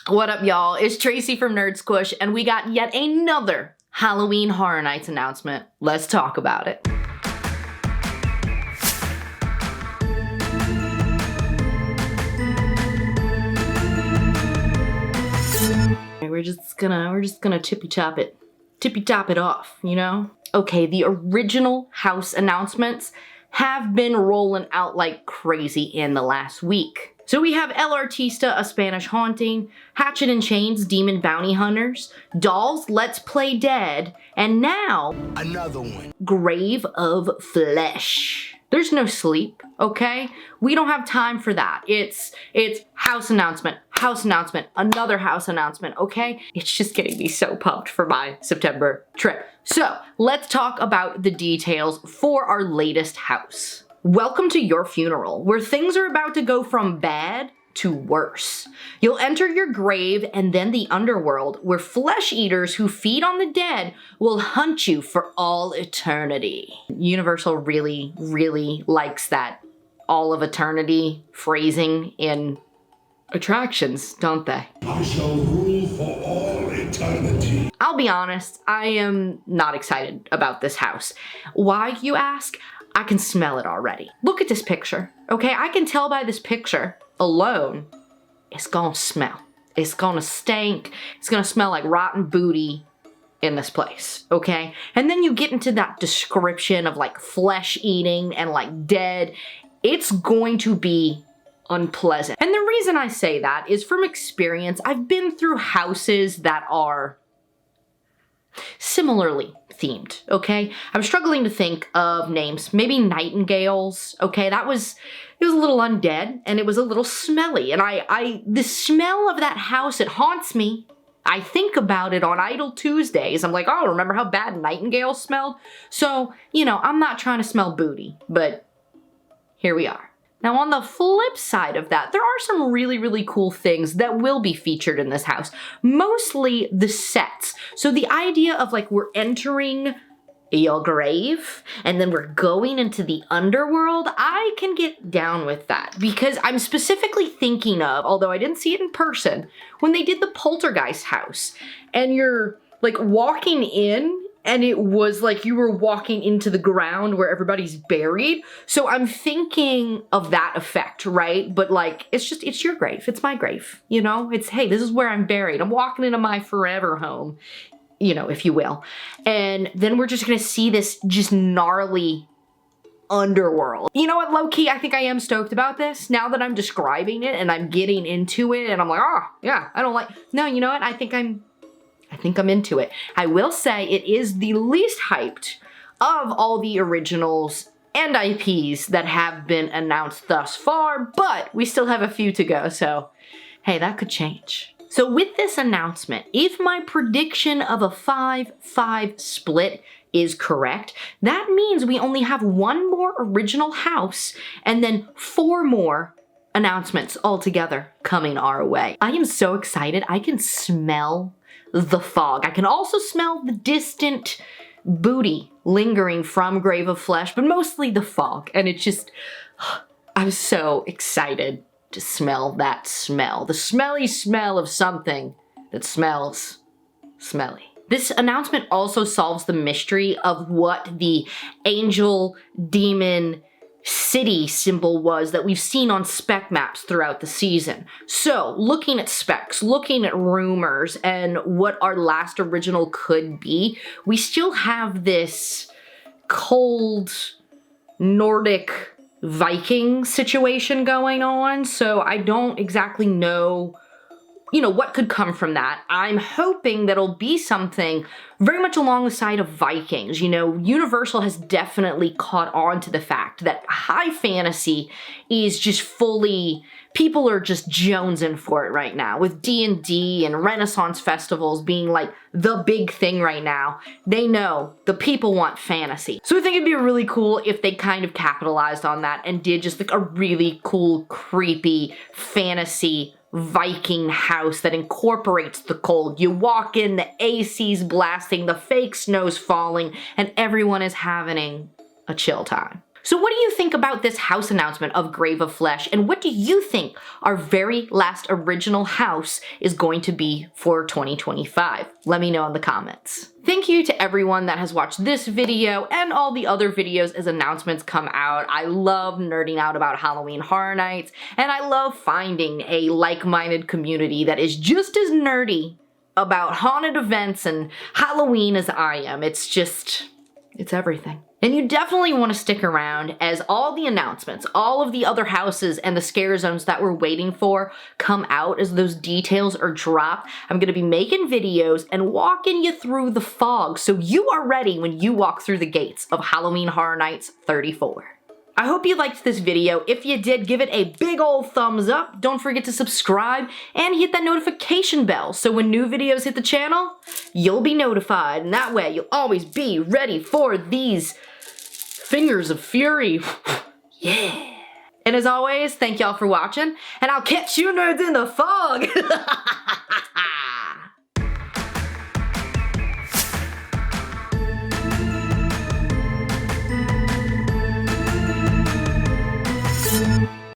What up, y'all? It's Tracy from Nerd Squish, and we got yet another Halloween Horror Nights announcement. Let's talk about it. We're just gonna tippy top it off, you know? Okay, the original house announcements have been rolling out like crazy in the last week. So we have El Artista, A Spanish Haunting, Hatchet and Chains, Demon Bounty Hunters, Dolls, Let's Play Dead, and now another one, Grave of Flesh. There's no sleep, okay? We don't have time for that. It's house announcement, another house announcement, okay? It's just getting me so pumped for my September trip. So let's talk about the details for our latest house. Welcome to your funeral, where things are about to go from bad to worse. You'll enter your grave and then the underworld, where flesh eaters who feed on the dead will hunt you for all eternity. Universal really, really likes that all of eternity phrasing in attractions, don't they? I shall rule for all eternity. I'll be honest, I am not excited about this house. Why, you ask? I can smell it already. Look at this picture, okay? I can tell by this picture alone, it's gonna smell. It's gonna stink. It's gonna smell like rotten booty in this place, okay? And then you get into that description of like flesh eating and like dead. It's going to be unpleasant. And the reason I say that is from experience. I've been through houses that are similarly themed, okay? I'm struggling to think of names. Maybe Nightingales, okay? It was a little undead and it was a little smelly. And the smell of that house, it haunts me. I think about it on Idle Tuesdays. I'm like, oh, remember how bad Nightingale smelled? So, you know, I'm not trying to smell booty, but here we are. Now, on the flip side of that, there are some really, really cool things that will be featured in this house. Mostly the sets. So the idea of like we're entering your grave and then we're going into the underworld, I can get down with that because I'm specifically thinking of, although I didn't see it in person, when they did the Poltergeist house and you're like walking in and it was like you were walking into the ground where everybody's buried. So I'm thinking of that effect, right? But like, it's your grave. It's my grave, you know? It's, hey, this is where I'm buried. I'm walking into my forever home, you know, if you will. And then we're just gonna see this just gnarly underworld. You know what, low-key, I think I am stoked about this. Now that I'm describing it and I'm getting into it and I'm like, oh, yeah, I don't like, no, you know what? I think I'm into it. I will say it is the least hyped of all the originals and IPs that have been announced thus far, but we still have a few to go, so hey, that could change. So with this announcement, if my prediction of a 5-5 split is correct, that means we only have one more original house and then 4 more announcements altogether coming our way. I am so excited. I can smell the fog. I can also smell the distant booty lingering from Grave of Flesh, but mostly the fog. And it's just, I'm so excited to smell that smell. The smelly smell of something that smells smelly. This announcement also solves the mystery of what the angel demon city symbol was that we've seen on spec maps throughout the season. So, looking at specs, looking at rumors, and what our last original could be, we still have this cold Nordic Viking situation going on, so I don't exactly know, you know, what could come from that. I'm hoping that it'll be something very much along the side of Vikings. You know, Universal has definitely caught on to the fact that high fantasy is just fully, people are just jonesing for it right now. With D&D and Renaissance festivals being like the big thing right now, they know the people want fantasy. So I think it'd be really cool if they kind of capitalized on that and did just like a really cool, creepy fantasy Viking house that incorporates the cold. You walk in, the AC's blasting, the fake snow's falling, and everyone is having a chill time. So what do you think about this house announcement of Grave of Flesh, and what do you think our very last original house is going to be for 2025? Let me know in the comments. Thank you to everyone that has watched this video and all the other videos as announcements come out. I love nerding out about Halloween Horror Nights, and I love finding a like-minded community that is just as nerdy about haunted events and Halloween as I am. It's everything. And you definitely want to stick around as all the announcements, all of the other houses and the scare zones that we're waiting for come out as those details are dropped. I'm going to be making videos and walking you through the fog so you are ready when you walk through the gates of Halloween Horror Nights 34. I hope you liked this video. If you did, give it a big old thumbs up. Don't forget to subscribe and hit that notification bell so when new videos hit the channel, you'll be notified. And that way, you'll always be ready for these fingers of fury. Yeah. And as always, thank y'all for watching, and I'll catch you nerds in the fog.